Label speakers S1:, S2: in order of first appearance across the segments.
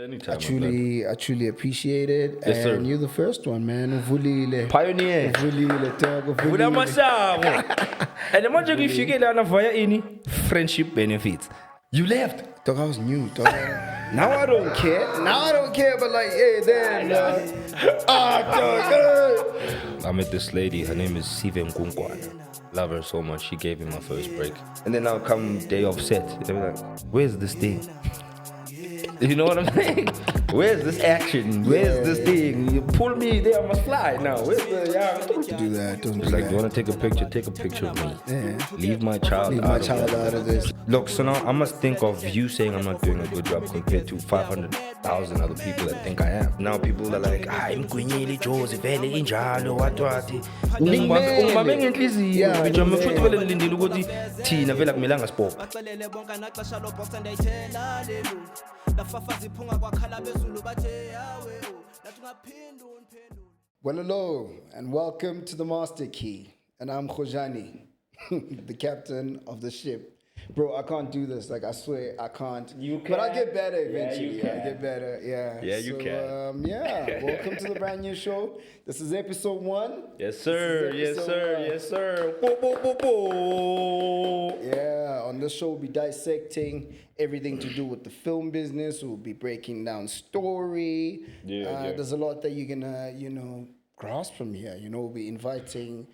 S1: Anytime,
S2: I truly appreciate it.
S1: Yes,
S2: and
S1: sir.
S2: you're the first one, man. Uvulile.
S1: Pioneer.
S2: Uvulile, dog.
S1: Vula
S2: Uvulile.
S1: masango. And the manje ngifike lana via ini friendship benefits. You left.
S2: Dog, I was new, dog. Now I don't care. But like, hey, damn, dog.
S1: I met this lady. Her name is Sive Nkunkwana. Love her so much. She gave me my first break. And then now come day of set. They were like, where's this thing? You know what I'm saying? Where's this action? Where's this thing? You pull me there, I must fly now. Where's the
S2: Don't do that. Don't do
S1: It's like,
S2: that.
S1: you want to take a picture? Take a picture of me.
S2: Yeah.
S1: Leave my child
S2: out of this.
S1: Look, so now I must think of you saying I'm not doing a good job compared to 500,000 other people that think I am. Now people are like, I'm Gwenyeli Joseph, injalo, what. Ungibambe ngenhliziyo.
S2: Yeah,
S1: Bitch, futhi vele ngilindile ukuthi thina vele akumelanga sipop.
S2: Well, hello, and welcome to the Master Key. And I'm Khojani, the captain of the ship. Bro, I can't do this. Like, I swear, I can't.
S1: You can.
S2: But I'll get better eventually.
S1: Yeah, you can.
S2: I'll get better, yeah.
S1: Yeah, you can.
S2: Yeah, welcome to the brand new show. This is episode 1.
S1: Yes, sir. Yes,
S2: episode
S1: sir.
S2: 1.
S1: Yes, sir. Bo, bo, bo, bo.
S2: Yeah, on this show, we'll be dissecting everything to do with the film business. We'll be breaking down story.
S1: Yeah.
S2: There's a lot that you're going to, grasp from here. We'll be inviting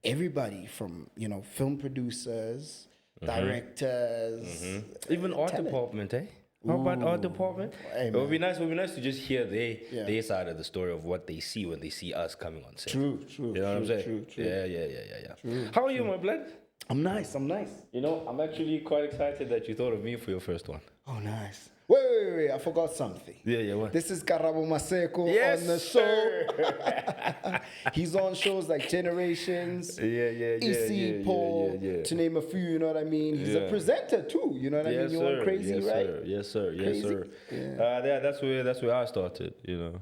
S2: everybody from, film producers, directors,
S1: Even art
S2: talent.
S1: department, eh? How about art department?
S2: Hey,
S1: It would be nice. It would be nice to just hear their side of the story of what they see when they see us coming on set.
S2: True.
S1: You know what I'm saying?
S2: True.
S1: Yeah.
S2: True.
S1: How are you, my blood?
S2: I'm nice.
S1: You know, I'm actually quite excited that you thought of me for your first one.
S2: Oh, nice. Wait. I forgot something.
S1: Yeah. What?
S2: This is Karabo Maseko
S1: Yes,
S2: on the show. He's on shows like Generations, Isipho, to name a few, you know what I mean? He's a presenter too, you know what I mean? You're on Crazy,
S1: yes,
S2: right?
S1: Sir. Yes, sir.
S2: Crazy?
S1: Yeah. That's where I started, you know.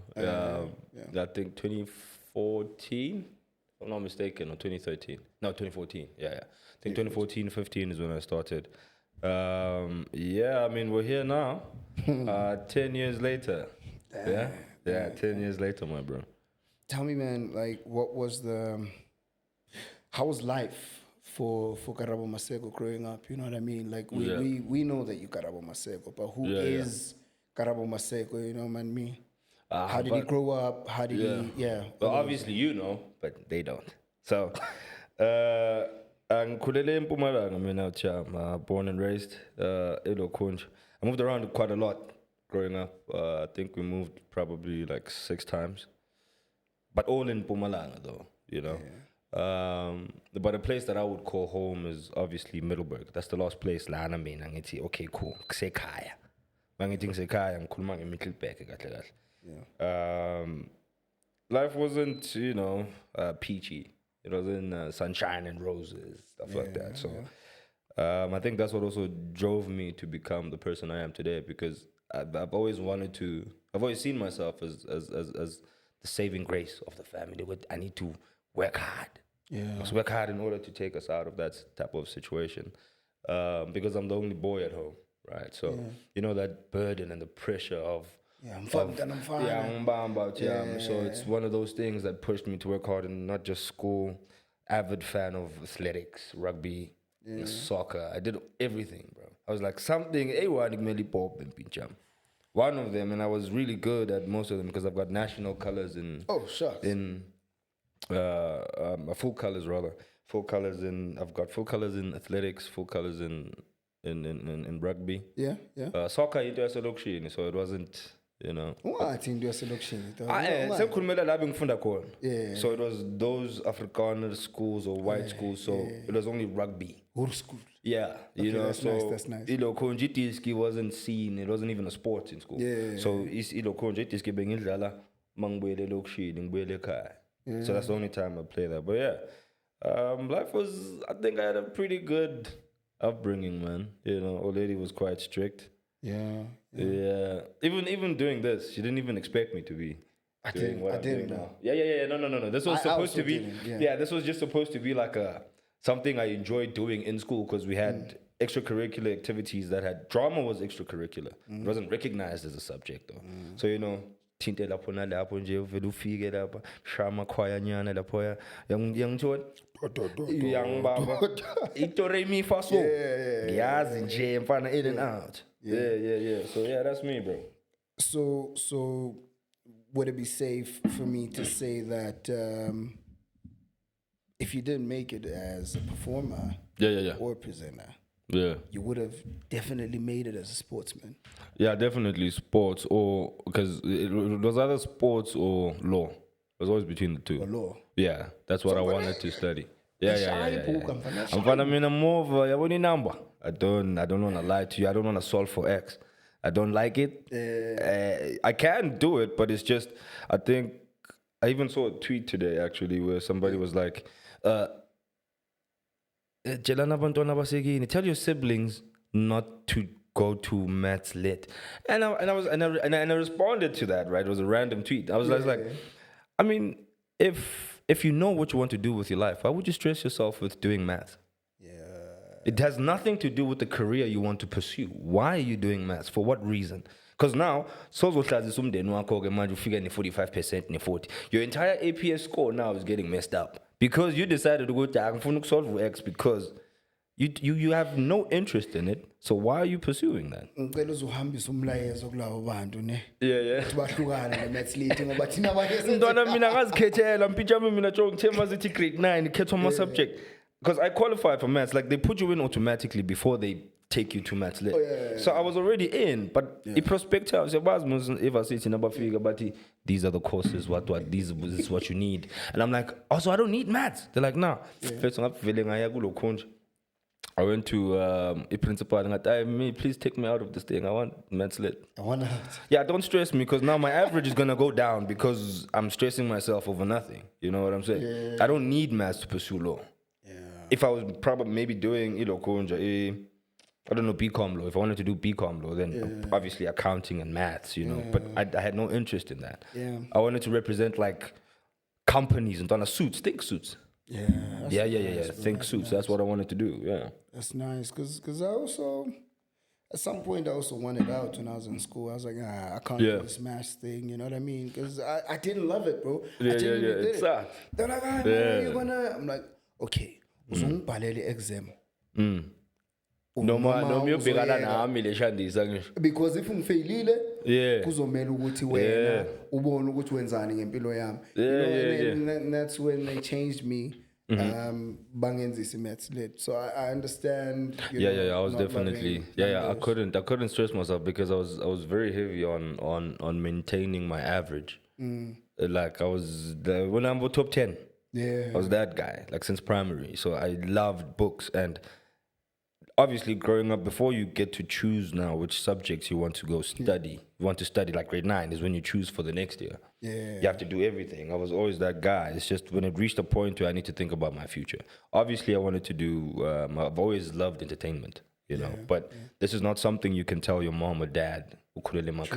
S1: I think 2014, if I'm not mistaken, or 2013. No, 2014. Yeah. I think 2014, 15 is when I started. I mean, we're here now. 10 years later. Yeah, 10 years later, my bro.
S2: Tell me, man, like, how was life for Karabo Maseko growing up? You know what I mean? Like, we know that you Karabo Maseko, but who is Karabo Maseko? You know what I mean? How did he grow up? How did he?
S1: Well, obviously you know, but they don't. So, Ngikhulele eMpumalanga mina Chama, born and raised eLokhunja. I moved around quite a lot growing up. I think we moved probably like 6 times. But all in Mpumalanga though, you know. But a place that I would call home is obviously Middleburg. That's the last place la ana mina ngithi okay cool, kusekhaya. Mangithi ngisekhaya ngikhuluma ngeMiddelburg kahle kahle. Life wasn't, peachy. It wasn't sunshine and roses, stuff like that. So I think that's what also drove me to become the person I am today, because I've always seen myself as the saving grace of the family. I need to work hard. I must work hard in order to take us out of that type of situation, because I'm the only boy at home, right? So that burden and the pressure of
S2: I'm fine.
S1: So it's one of those things that pushed me to work hard, and not just school. Avid fan of athletics, rugby, soccer. I did everything, bro. I was like one of them, and I was really good at most of them because I've got national colors in.
S2: Oh, shucks.
S1: Full colors rather. I've got full colors in athletics, full colors in rugby.
S2: Yeah.
S1: Soccer into a so it wasn't.
S2: I think do a selection.
S1: So it was those Afrikaner schools or white schools, so it was only rugby.
S2: Old school.
S1: Yeah,
S2: that's nice.
S1: Ilokho wasn't seen, it wasn't even a sport in school. So Ilokho bengidlala mangibuyele lokishini ngibuyele ekhaya. So that's the only time I played that. But life was, I think I had a pretty good upbringing, man. Old lady was quite strict.
S2: Yeah.
S1: Even doing this, she didn't even expect me to be doing what I'm doing now. Yeah. No. This was supposed to be. This was just supposed to be like something I enjoyed doing in school, because we had extracurricular activities that had drama was extracurricular. It wasn't recognized as a subject though. So thinte lapho nalapho nje uvela ufike lapha shama khwaya nyana lapho yangithola young baba itore mi fa so ngiyazi nje mfana in and out. Yeah. So yeah, that's me, bro.
S2: So would it be safe for me to say that if you didn't make it as a performer or a presenter, you would have definitely made it as a sportsman?
S1: Yeah, definitely sports, or because it was either sports or law. It was always between the two.
S2: Or law?
S1: Yeah, that's what I wanted to study. Yeah.
S2: I'm
S1: more of a number. I don't want to lie to you. I don't want to solve for X. I don't like it. I can do it, but it's just, I think, I even saw a tweet today actually where somebody was like, tell your siblings not to go to maths lit. And I responded to that, right? It was a random tweet. I was like, I mean, if you know what you want to do with your life, why would you stress yourself with doing maths? It has nothing to do with the career you want to pursue. Why are you doing maths? For what reason? Because now, you figure 45%, 40. Your entire APS score now is getting messed up. Because you decided to go to solve X because you have no interest in it. So why are you pursuing that? Subject. Because I qualified for maths, like they put you in automatically before they take you to maths lit. So I was already in, but in perspective, these are the courses, this is what you need. And I'm like, also I don't need maths. They're like, nah. I went to a principal and I said, please take me out of this thing. I want maths lit. Yeah, don't stress me because now my average is going to go down because I'm stressing myself over nothing. You know what I'm saying? I don't need maths to pursue law. If I was probably maybe doing, I don't know, BCom law. If I wanted to do BCom law, then obviously accounting and maths, But I had no interest in that. I wanted to represent like companies and on suits, think suits.
S2: Yeah.
S1: Think suits. Nice. That's what I wanted to do. Yeah.
S2: That's nice because I also, at some point, I also wanted out when I was in school. I was like, I can't do this maths thing. You know what I mean? Because I didn't love it, bro. I genuinely did it. They're like, I'm like, okay. Uzongibhalela exam. Because if ungifeyilile kuzomela ukuthi wena ubone ukuthi wenzani ngempilo yami. And that's when they changed me. Bangenzisa maths lit. So I understand.
S1: I was definitely I couldn't stress myself because I was very heavy on maintaining my average. Like I was when I'm top 10. I was that guy, like since primary. So I loved books. And obviously growing up, before you get to choose now which subjects you want to go study, you want to study like grade 9 is when you choose for the next year. You have to do everything. I was always that guy. It's just when it reached a point where I need to think about my future. Obviously I wanted to do, I've always loved entertainment, but this is not something you can tell your mom or dad. Entertainment.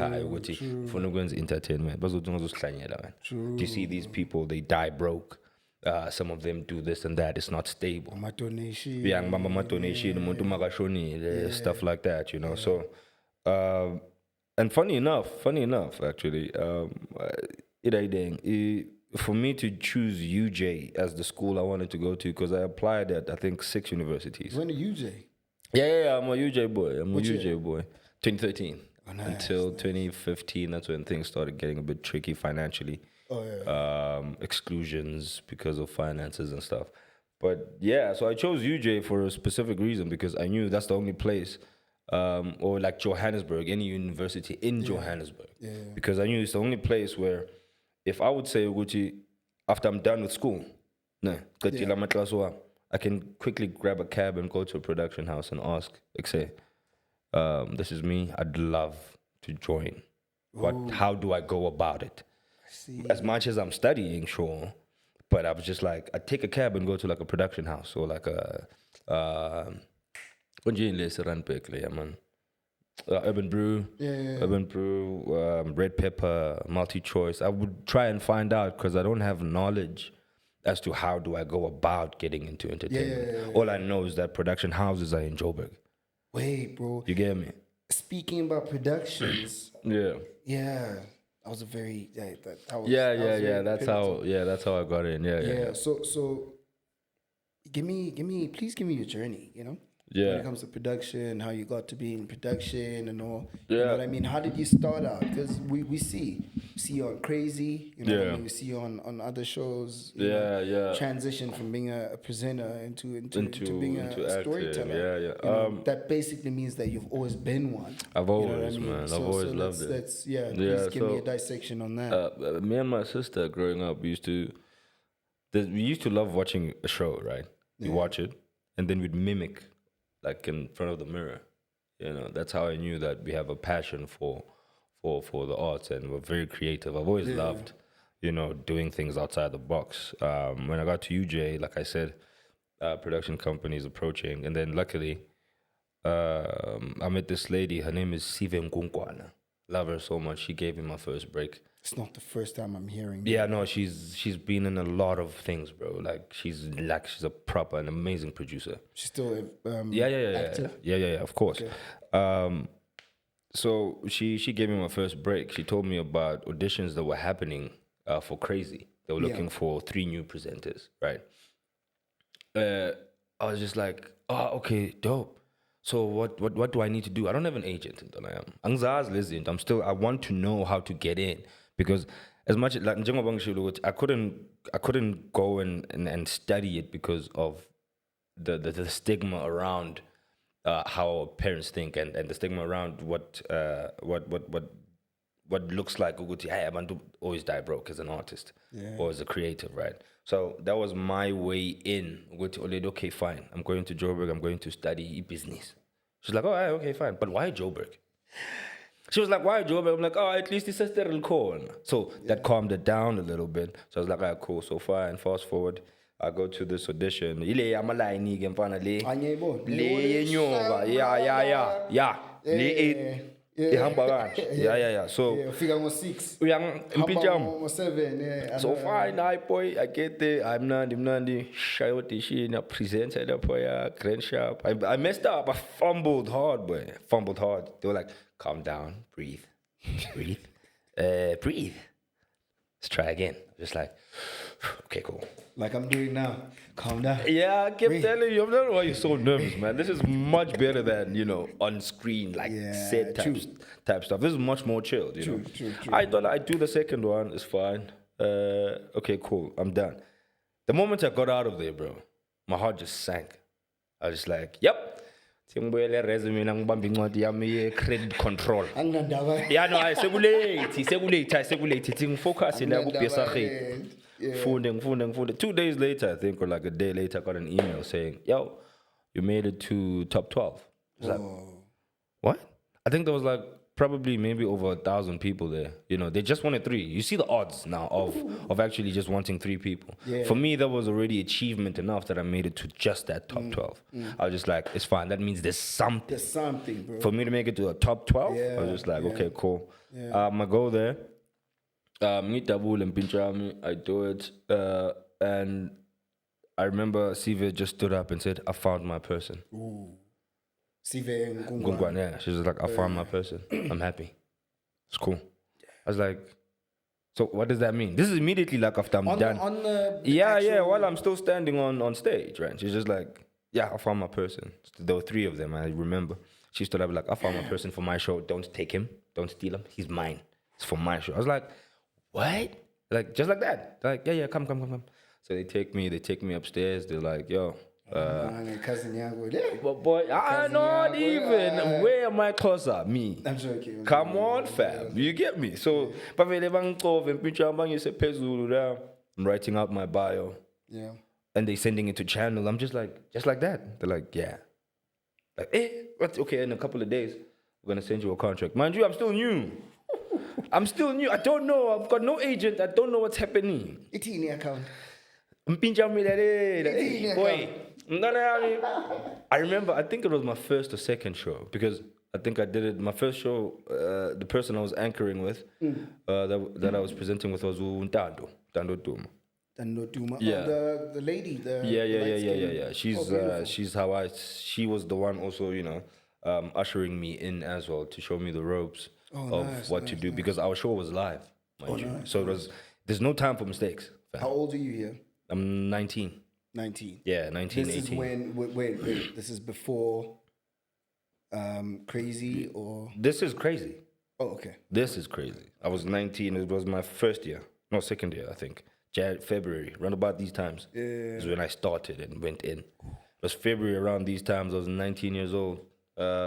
S1: Do you see these people, they die broke. Some of them do this and that. It's not stable. Stuff like that, So, and funny enough, actually, for me to choose UJ as the school I wanted to go to, because I applied at, I think, 6 universities.
S2: When did UJ?
S1: Yeah, I'm a UJ boy. 2013. Nice, until 2015, that's when things started getting a bit tricky financially. Exclusions because of finances and stuff. But yeah, so I chose UJ for a specific reason because I knew that's the only place, or like Johannesburg, any university in Johannesburg. Because I knew it's the only place where if I would say, Uguchi, after I'm done with school, I can quickly grab a cab and go to a production house and ask, say, this is me, I'd love to join. But how do I go about it? As much as I'm studying, sure, but I was just like, I'd take a cab and go to like a production house or like a Urban Brew, Urban Brew, Red Pepper, Multi-Choice. I would try and find out because I don't have knowledge as to how do I go about getting into entertainment. All I know is that production houses are in Joburg.
S2: Wait, bro.
S1: You get me?
S2: Speaking about productions,
S1: Yeah.
S2: that was a very that was
S1: Yeah.
S2: very
S1: That's
S2: pivotal.
S1: that's how I got in. Yeah.
S2: So please give me your journey, when
S1: Yeah.
S2: it comes to production, how you got to be in production and all. You know
S1: Yeah.
S2: what I mean? How did you start out? Because we see you on Crazy, you know what I
S1: Yeah.
S2: mean? We see you on other shows,
S1: Yeah.
S2: transition from being a presenter into being
S1: Into
S2: a
S1: acting.
S2: storyteller.
S1: Yeah.
S2: That basically means that you've always been one.
S1: I've
S2: You know what I
S1: always,
S2: mean?
S1: man.
S2: So
S1: I've always
S2: let's
S1: loved it.
S2: please give me a dissection on that.
S1: Me and my sister growing up, we used to love watching a show, right? You watch it, and then we'd mimic, like in front of the mirror. That's how I knew that we have a passion for the arts, and we're very creative. I've always loved, doing things outside the box. When I got to UJ, like I said, production companies approaching, and then luckily, I met this lady. Her name is Sive Nkunkwana. Love her so much. She gave me my first break.
S2: It's not the first time I'm hearing
S1: Yeah, no, she's been in a lot of things, bro. Like she's a proper and amazing producer.
S2: She's still active?
S1: Yeah, of course.
S2: Okay.
S1: So she gave me my first break. She told me about auditions that were happening for Crazy. They were looking for 3 new presenters, right? I was just like, oh, okay, dope. So what do I need to do? I don't have an agent, I want to know how to get in, because as much like I couldn't go and study it because of the stigma around how parents think, and the stigma around what looks like hey, abantu always die broke as an artist or as a creative, right? So that was my way in. Okay, fine. I'm going to Joburg. I'm going to study business. She's like, oh, okay, fine. But why Joburg? She was like, why Joburg? I'm like, oh, at least it's a sterile call. So that calmed it down a little bit. So I was like, all right, cool. So fine. Fast forward, I go to this audition. Yeah. Yeah. So
S2: figure on 6.
S1: Mpijam.
S2: 7.
S1: So fine, I boy, I get there. I'm Nandi. Shayoti, I presented up for Grand Shop. I messed up. I fumbled hard, boy. Fumbled hard. They were like, calm down, breathe. Breathe. Let's try again. Just like, okay, cool.
S2: Like I'm doing now. Calm down.
S1: Yeah, I kept telling you. I don't know why you're so nervous, man. This is much better than, on screen, like set type stuff. This is much more chilled, True. I thought I'd do the second one. It's fine. Okay, cool. I'm done. The moment I got out of there, bro, my heart just sank. I was just like, yep. Resume credit control. Yeah, no, I sekulate. Focus in Funding. 2 days later, I think, or like a day later, I got an email saying, yo, you made it to top 12. I was like, what? I think there was like probably maybe over 1,000 people there. They just wanted 3. You see the odds now of actually just wanting 3 people. Yeah. For me, that was already achievement enough that I made it to just that top 12. I was just like, it's fine. That means there's something.
S2: There's something, bro.
S1: For me to make it to a top 12, I was just like, okay, cool. I go there. I do it. And I remember Sive just stood up and said, I found my person.
S2: Ooh. Sive
S1: Ngungwan, yeah. She was like, I found my person. I'm happy. It's cool. I was like, so what does that mean? This is immediately like after I'm done.
S2: On the
S1: while I'm still standing on stage, right? She's just like, yeah, I found my person. There were 3 of them, I remember. She stood up like, I found my person for my show. Don't take him. Don't steal him. He's mine. It's for my show. I was like, what? Like, just like that. They're like, yeah, come. So they take me upstairs. They're like, yo.
S2: Cousin Yango.
S1: But boy, I'm not even. Where am I closer? Me.
S2: I'm joking.
S1: Come on, fam. You get me? So, I'm writing out my bio.
S2: Yeah.
S1: And they sending it to channel. I'm just like that. They're like, yeah. Like, what? Okay, in a couple of days, we're going to send you a contract. Mind you, I'm still new. I don't know. I've got no agent. I don't know what's happening.
S2: It's in the account.
S1: Boy. I remember, I think it was my first or second show, because I think I did it. My first show, the person I was anchoring with, that I was presenting with was Tando Duma.
S2: Yeah. The lady.
S1: Yeah. She was the one also, ushering me in as well to show me the ropes
S2: Oh,
S1: of
S2: nice,
S1: what to do because our show was live, mind you.
S2: nice,
S1: So there's no time for mistakes. Fam.
S2: How old are you here?
S1: I'm 19.
S2: 19.
S1: Yeah, 19,
S2: This
S1: 18.
S2: is when, wait, this is before Crazy or?
S1: This is crazy.
S2: Oh, okay.
S1: This is crazy. I was 19. It was my first year. No, second year, I think. February, around about these times.
S2: Yeah.
S1: Is when I started and went in. It was February around these times. I was 19 years old,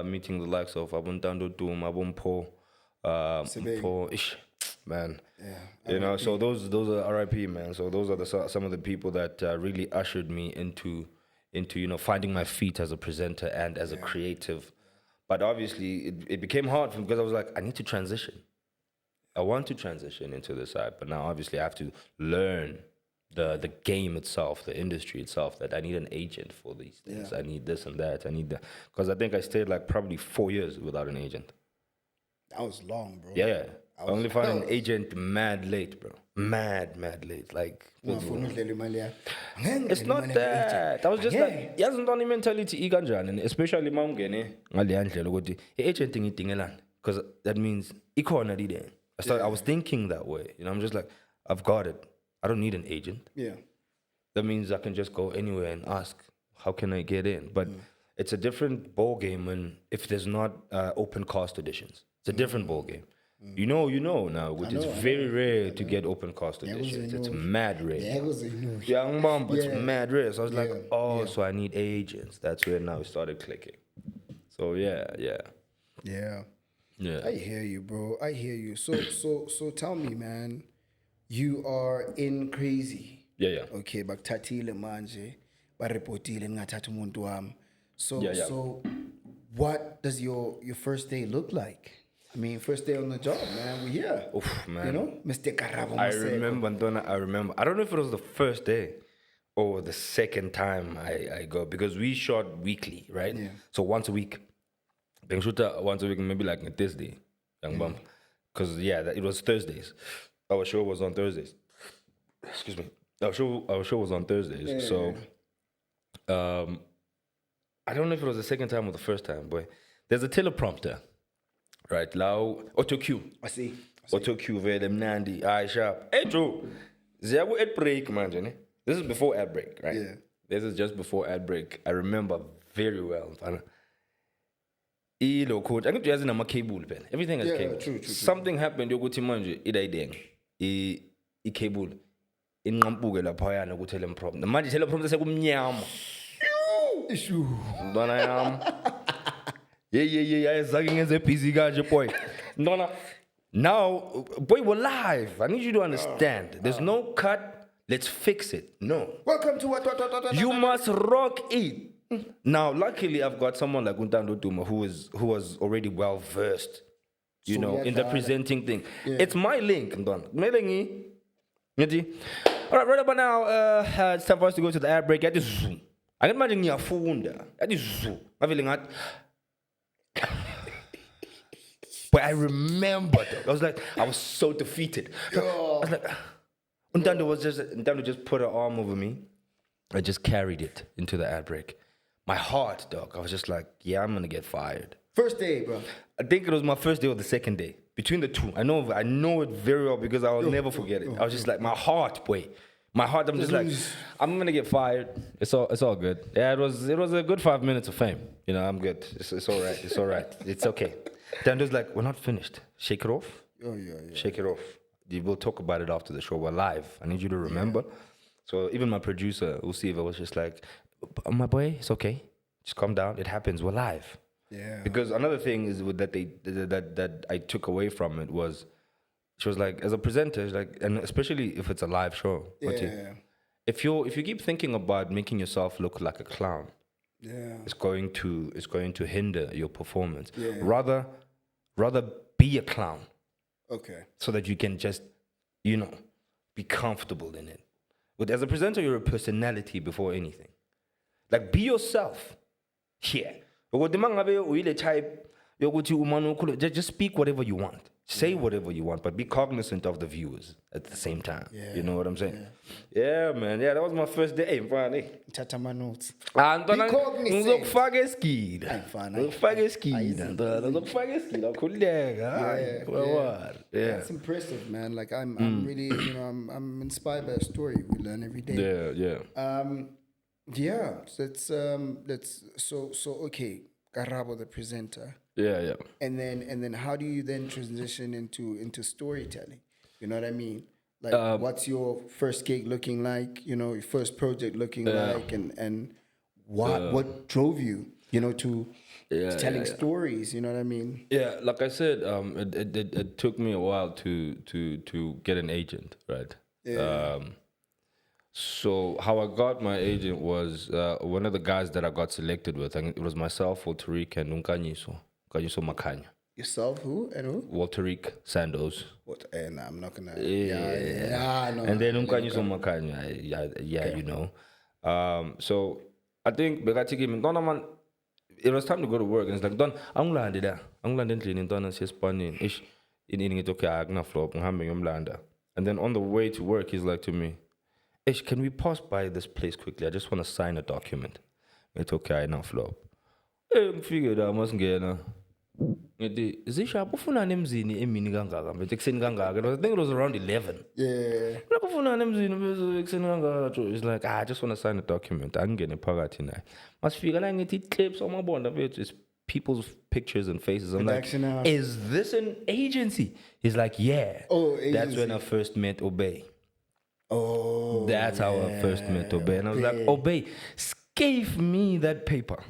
S1: meeting the likes of Abuntando Doom, Abumpo, Ish, man.
S2: Yeah.
S1: You know, so those are RIP, man. So those are some of the people that really ushered me into finding my feet as a presenter and as a creative. But obviously, it became hard because I was like, I need to transition. I want to transition into this side, but now obviously I have to learn the game itself, the industry itself, that I need an agent for these things. Yeah. I need this and that. I need that. Because I think I stayed like probably 4 years without an agent.
S2: That was long, bro.
S1: Yeah. I only found an agent mad late, bro. Mad late. Like, it's not that. I was just like, yazi ntoni mentality ikanjani, especially mawungene ngale ndlela ukuthi i-agent ngidingelani, because that means ikhona lide. I was thinking that way. You know, I'm just like, I've got it. I don't need an agent.
S2: Yeah.
S1: That means I can just go anywhere and ask, how can I get in? But it's a different ball game if there's not open cast auditions. It's a different ball game. You know now, which is very rare to get open cast auditions. It's mad rare. Young mom, but it's mad rare. So I was like, so I need agents. That's where now it started clicking. So yeah.
S2: I hear you, bro. I hear you. So tell me, man, you are in Crazy.
S1: Yeah.
S2: Okay, bakuthathile manje, barepotile ngingathatha umuntu wami. So what does your first day look like? I mean, first day on the job, man. We here.
S1: Oof, man.
S2: You know, Mr. Karabo Maseko.
S1: I remember. I don't know if it was the first day or the second time I go, because we shot weekly, right?
S2: Yeah.
S1: So once a week. Then shoot once a week, maybe like a Thursday, young bump. Because it was Thursdays. Our show was on Thursdays. Excuse me. Our show was on Thursdays.
S2: Yeah.
S1: So I don't know if it was the second time or the first time, but there's a teleprompter. Right, now auto cue.
S2: I see.
S1: Auto cue very mnandi. Aye sharp. Hey Joe, ziyaku ad break manje. This is before ad break, right?
S2: Yeah.
S1: This is just before ad break. I remember very well. Ilo coach. I think you have a cable pen. Everything has cable.
S2: True.
S1: Something happened. Yokuthi manje idayideng. I cable. Inqampuke lapha yana ku teleprompter. Manje teleprompter sekumnyama.
S2: Issue.
S1: Ndona yam. Yeah. Zagging as a busy guy, boy. No. Now, boy, we're live. I need you to understand. There's no cut. Let's fix it. No.
S2: Welcome to what?
S1: You must rock it. Now, luckily, I've got someone like Untando Duma who was already well versed, in the presenting thing. Yeah. It's my link, Ndon. All right, right about now, it's time for us to go to the ad break. I just zoom. I can imagine you are I just zoom. I'm feeling that. But I remember, I was so defeated. I was like, Untando just put her arm over me. I just carried it into the ad break. My heart, dog. I was just like, yeah, I'm gonna get fired.
S2: First day, bro.
S1: I think it was my first day or the second day. Between the two, I know it very well because I will never forget it. I was just like, my heart, boy. My heart. I'm just like, I'm gonna get fired. It's all good. Yeah, it was a good 5 minutes of fame. I'm good. It's all right. It's all right. It's okay. Then there's like, we're not finished. Shake it off.
S2: Oh yeah.
S1: Shake it off. We'll talk about it after the show. We're live. I need you to remember. Yeah. So even my producer, Usiva, was just like, my boy, it's okay. Just calm down. It happens. We're live.
S2: Yeah.
S1: Because another thing is that I took away from it was, she was like, as a presenter, like, and especially if it's a live show.
S2: Yeah.
S1: If you keep thinking about making yourself look like a clown, it's going to hinder your performance.
S2: Yeah.
S1: Rather be a clown.
S2: Okay.
S1: So that you can just, be comfortable in it. But as a presenter, you're a personality before anything. Like, be yourself. Yeah. Just speak whatever you want. Say whatever you want, but be cognizant of the viewers at the same time. You know what I'm saying? Yeah, man. Yeah, that was my first day. Hey, mfana.
S2: Thatha ama notes.
S1: Ngizokufaka eskida. Ngizokufaka eskida. Ngizokufaka eskida. Khuleka. Yeah.
S2: That's impressive, man. Like I'm really, you know, I'm inspired by a story we learn every day.
S1: Yeah.
S2: So let's so okay, Karabo the presenter.
S1: Yeah.
S2: And then how do you then transition into storytelling? You know what I mean? Like what's your first gig looking like? You know, your first project looking like, and what drove you, you know, to telling stories? You know what I mean?
S1: Yeah, like I said, it took me a while to get an agent, right?
S2: Yeah.
S1: So how I got my agent was one of the guys that I got selected with. And it was myself, Walteric, and Nkanyiso Makanya.
S2: Yourself, who and who?
S1: Walteric Sandoz.
S2: What? And I'm not gonna.
S1: No. And then Nkanyiso Makanya. You know. So I think it was time to go to work, and it's like, Don, I'm landed there. I'm landed in Don and she's spawning. Ish, in it okay, I'm not flop. I'm landed. And then on the way to work, he's like to me, Ish, can we pass by this place quickly? I just want to sign a document. It's okay, now flop. I figured I must get a. I think it was around 11.
S2: Yeah.
S1: It's like, I just want to sign a document. I can get a pagat tonight. Must figure I need clips on my bond. It's people's pictures and faces. I'm like, is this an agency? He's like, yeah.
S2: Oh, agency.
S1: That's when I first met Obey.
S2: Oh.
S1: That's how I first met Obey. And I was like, Obey, gave me that paper.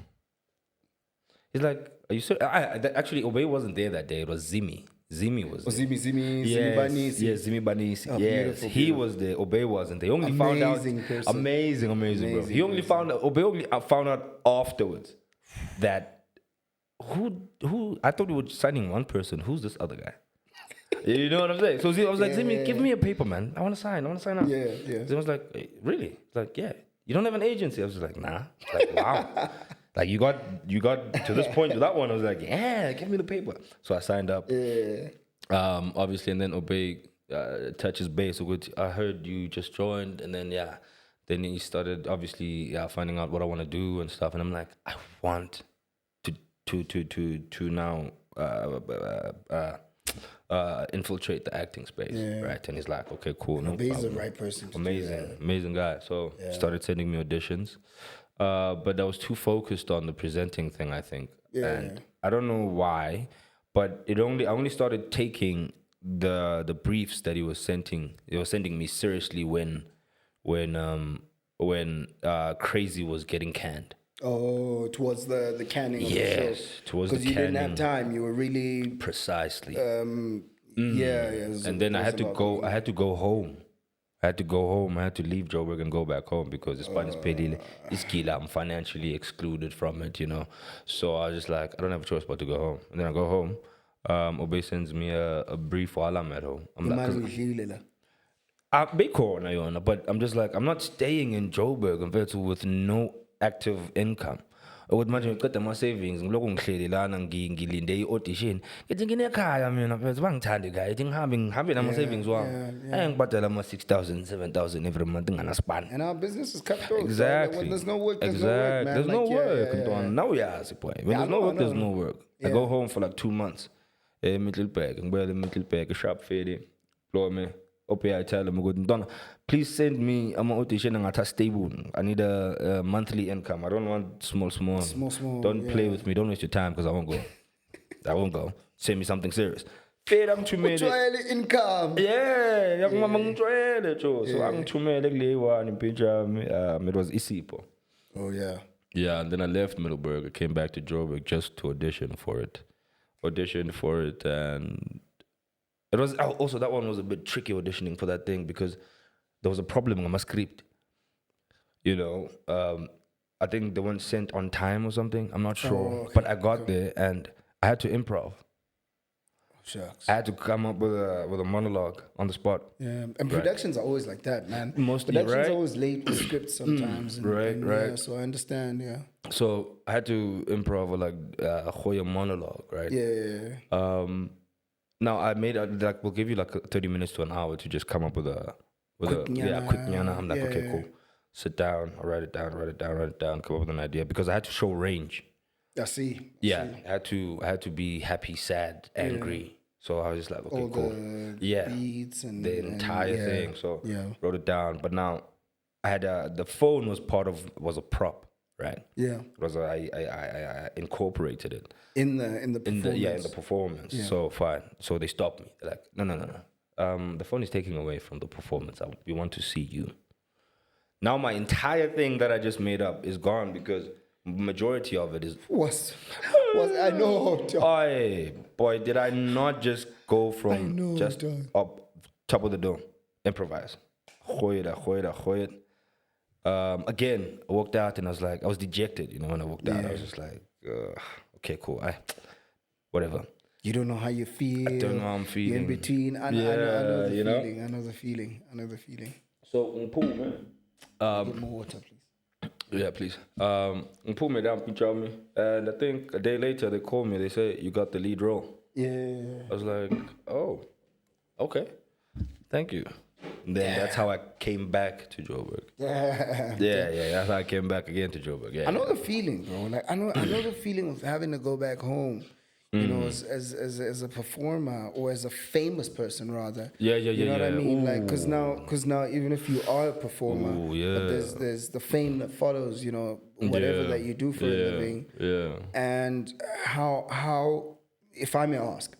S1: He's like, are you sure? Actually, Obey wasn't there that day. It was Zimi. Zimi was there.
S2: Zimi Banisi.
S1: Yes, Zimi Banisi.
S2: Oh,
S1: yes, he was there. Obey wasn't there. He only found out.
S2: Person.
S1: Amazing, bro. He only found out. Obey only found out afterwards that who I thought we were signing one person. Who's this other guy? You know what I'm saying? So I was like, Zimi, give me a paper, man. I want to sign up.
S2: Yeah.
S1: Zimi was like, hey, really? He's like, yeah. You don't have an agency? I was like, nah. Like, wow. Like you got to this point with that one. I was like, yeah, give me the paper. So I signed up.
S2: Yeah.
S1: Obviously, and then Obey touches base. So I heard you just joined, and then then he started obviously finding out what I want to do and stuff. And I'm like, I want to now infiltrate the acting space, right? And he's like, okay, cool. No
S2: Obey's the right person.
S1: Amazing guy. So started sending me auditions. But I was too focused on the presenting thing, I think. And I don't know why, but I only started taking the briefs that he was sending me seriously when Crazy was getting canned.
S2: Oh, towards the canning of the show.
S1: Yes, towards the canning.
S2: Because you didn't have time. You were really
S1: precisely.
S2: And
S1: then I had to go home. I had to leave Joburg and go back home because the Spanish pedile is killer. I'm financially excluded from it, you know. So I was just like, I don't have a choice but to go home. And then I go home. Obey sends me a brief while I'm at home. I'm like, but I'm just like, I'm not staying in Joburg with no active income. With manje ngiqeda ama savings ngiloko ngihleli lana ngilinde i-audition ngithi nginekhaya mina mfethu bangithandi kahle ithi ngihambe nama savings wami ngibhadala ama 6,000 7,000 every month nganaspan.
S2: And our business is cutthroat.
S1: Exactly.
S2: So when there's no work, there's no work, man.
S1: There's no work. Now boy. When there's no work, there's no work. I go home for like 2 months. Middleburg, shop fade, blow me. I tell him, please send me an audition and a stable. I need a monthly income. I don't want small. Don't play with me. Don't waste your time because I won't go. Send me something serious. Income. Yeah, so I'm it was Isipho.
S2: Oh yeah.
S1: Yeah, and then I left Middleburg. I came back to Joburg just to audition for it, and it was also that one was a bit tricky auditioning for that thing because there was a problem with my script. You know, I think they weren't sent on time or something. I'm not sure, but I got there and I had to improv.
S2: Shucks.
S1: I had to come up with a monologue on the spot.
S2: Yeah, and productions are always like that, man.
S1: Mostly,
S2: productions are always late with scripts sometimes.
S1: Right.
S2: Yeah, so I understand. Yeah.
S1: So I had to improv like a monologue, right?
S2: Yeah.
S1: Now I made like we'll give you like 30 minutes to an hour to just come up with a quick nyana. I'm like, okay, cool. Sit down, I'll write it down, come up with an idea because I had to show range.
S2: I see.
S1: I had to be happy, sad, angry. So I was just like, okay, cool.
S2: Beats and
S1: the entire thing. So wrote it down. But now I had the phone was a prop, right?
S2: Yeah.
S1: It was I incorporated it
S2: in the performance.
S1: In the performance. Yeah. So fine. So they stopped me. They're like, no. The phone is taking away from the performance. We want to see you. Now my entire thing that I just made up is gone because majority of it is
S2: was I know.
S1: Oy, boy, did I not just go from just up top of the dome, improvise, Again, I walked out and I was dejected. When I walked out, I was just like, okay, cool, whatever.
S2: You don't know how you feel.
S1: I don't know how I'm feeling.
S2: You're in between. I know the feeling. I know the feeling.
S1: So, man.
S2: Get more water, please.
S1: Yeah, please. Pull me down, pinch me. And I think a day later they called me. They say you got the lead role.
S2: Yeah.
S1: I was like, oh, okay, thank you. And then that's how I came back to Joburg. Yeah. That's how I came back again to Joburg. Yeah.
S2: I know the feeling, bro. Like I know the feeling of having to go back home. You know, as a performer or as a famous person, rather. You know what I mean? Like, cause now, even if you are a performer, but there's the fame that follows. You know, whatever that you do for a living.
S1: Yeah.
S2: And how, if I may ask,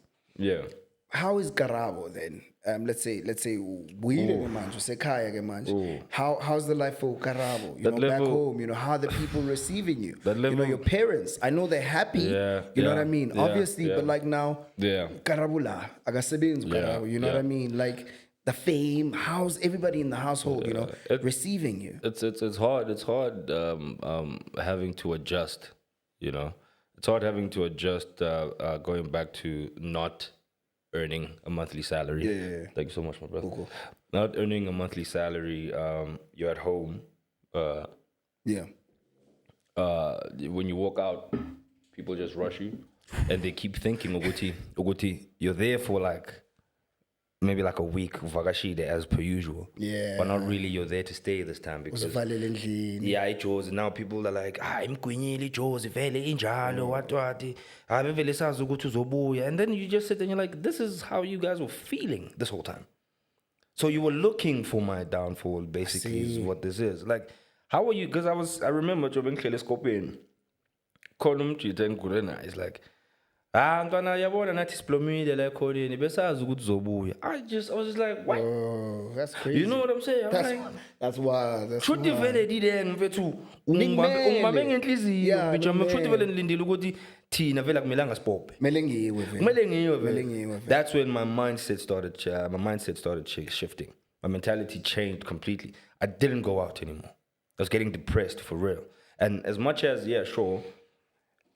S2: how is Karabo then? Let's say we live in Manju, say Kaya Manju. How's the life for Karabo? You know, back home, how the people receiving you? Your parents, I know they're happy. You know what I mean? Obviously, but like now, Karabula, agasabenz Karabo. You know what I mean? Like the fame. How's everybody in the household? Receiving you?
S1: It's hard. It's hard having to adjust. It's hard having to adjust going back to not earning a monthly salary.
S2: Yeah.
S1: Thank you so much, my brother.
S2: Cool.
S1: Not earning a monthly salary, you're at home. When you walk out, people just rush you, and they keep thinking, Uguti, you're there for maybe a week, vakashide as per usual.
S2: Yeah.
S1: But not really, you're there to stay this time because it shows. And now people are like, imkwinyili Jozi vele injalo what. And then you just sit and you're like, this is how you guys were feeling this whole time. So you were looking for my downfall, basically, is what this is. Like, how are you? Because I remember Jobin Telescoping. It's like, Antwana yabona nathi siplomile la ekhoneni besazi ukuthi zobuya. I was just like, what?
S2: Oh, that's crazy.
S1: You know what I'm saying?
S2: That's wild. That's
S1: wild. Should vele dideng mfethu ungibambe ngenhliziyo bitch should vele nilindile ukuthi thina vele akumelanga sibophe. Kumele ngiwe vele. That's when my mindset started shifting. My mentality changed completely. I didn't go out anymore. I was getting depressed for real. And as much as sure,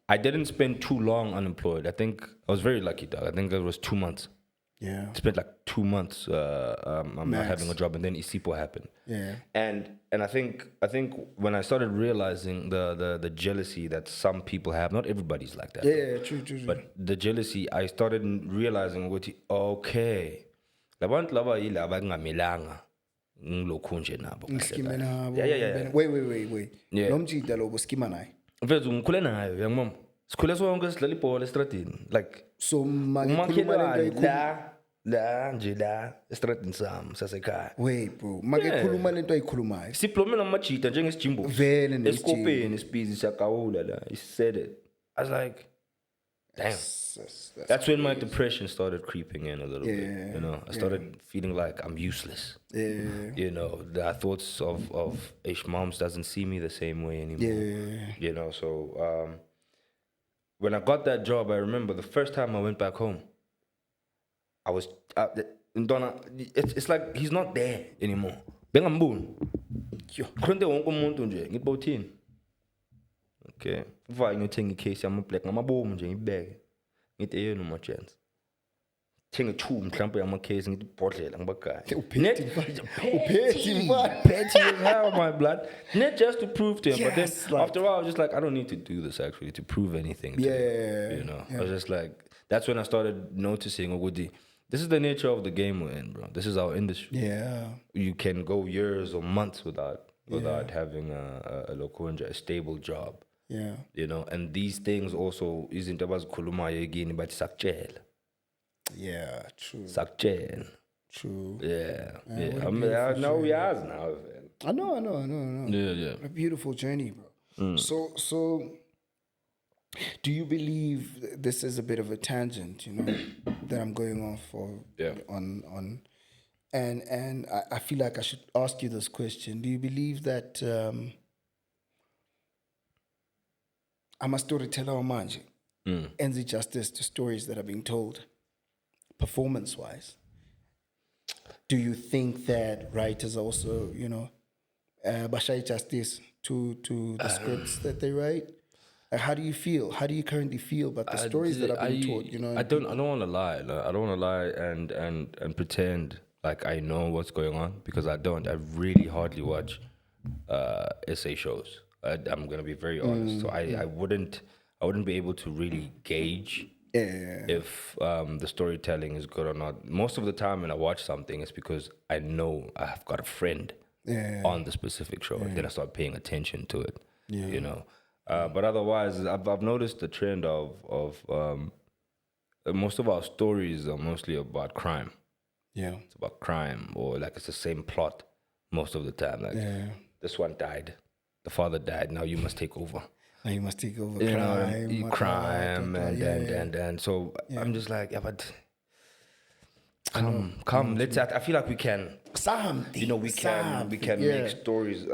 S1: I didn't spend too long unemployed. I think I was very lucky, dog. I think it was 2 months.
S2: Yeah.
S1: I spent 2 months I'm not having a job, and then Isipho happened.
S2: Yeah.
S1: And I think when I started realizing the jealousy that some people have, not everybody's like that.
S2: Yeah, true.
S1: But the jealousy, I started realizing okay. Labantu laba yilaba kungamelanga ngilokhunje nabo.
S2: Ngiskime nabo.
S1: Yeah.
S2: Wait. Lo mjida lo boskima naye.
S1: Mfethu ngikhule nayo young mom. Sikhule sonke sidlala ibhola estradini. Like
S2: so makhuluma lento
S1: la nje la estradini sami sasekhaya.
S2: Wait bro, makekhuluma lento ayikhulumayo.
S1: Siplome namajita njengesijimbo.
S2: Vele nesijimbo.
S1: Esikopeni isibizi siyagawula la. He said it. I was like, damn. That's when my depression started creeping in a little bit. I started feeling like I'm useless. The thoughts of Ish moms doesn't see me the same way anymore. So when I got that job, I remember the first time I went back home, I was it's like he's not there anymore. Bengambuni. Khonde wonke umuntu nje ngibawuthini. Okay. Uva ngiyothenga icase yama black ngamabomu nje ngibeke. Ngithi eyona uma chance. Thenga 2 mhlawumbe yama case ngithi ibhodlela ngibagaya.
S2: Uphethe
S1: how my blood. Not just to prove to him, but then after a while I was just like, I don't need to do this actually to prove anything to him. I was just like, that's when I started noticing, Ogudi, this is the nature of the game we're in, bro. This is our industry.
S2: Yeah.
S1: You can go years or months without having a stable job.
S2: Yeah.
S1: You know, and these things also isn't about khuluma again, but sakchel.
S2: Yeah, true.
S1: Sakchel.
S2: True.
S1: Yeah.
S2: What a
S1: I mean,
S2: beautiful
S1: now we
S2: journey.
S1: are now. Man.
S2: I know.
S1: Yeah.
S2: A beautiful journey, bro. So do you believe this is a bit of a tangent, you know, that I'm going off on and I feel like I should ask you this question. Do you believe that I'm a storyteller manje enzi justice to stories that are being told performance wise? Do you think that writers also, you know, bashai justice to the scripts that they write? How do you feel? How do you currently feel about the stories that are being told? You know,
S1: I don't want to lie. Like, I don't want to lie and pretend like I know what's going on, because I don't. I really hardly watch essay shows. I'm gonna be very honest. So I wouldn't be able to really gauge if the storytelling is good or not. Most of the time when I watch something, it's because I know I have got a friend on the specific show, and then I start paying attention to it. You know. But otherwise, I've noticed the trend of most of our stories are mostly about crime.
S2: Yeah,
S1: it's about crime, or like it's the same plot most of the time. Like this one died, the father died. Now you must take over.
S2: Now you must take over.
S1: Crime, and so I'm just like, but come. Let's. I feel like we can.
S2: Something.
S1: You know, we can make stories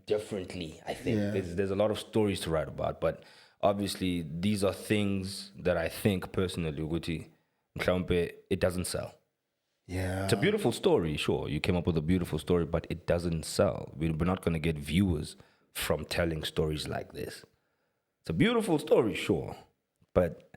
S1: differently. I think there's a lot of stories to write about, but obviously these are things that I think personally, Uguti, it doesn't sell.
S2: Yeah,
S1: it's a beautiful story. Sure, you came up with a beautiful story, but it doesn't sell. We're not going to get viewers from telling stories like this. It's a beautiful story, sure, but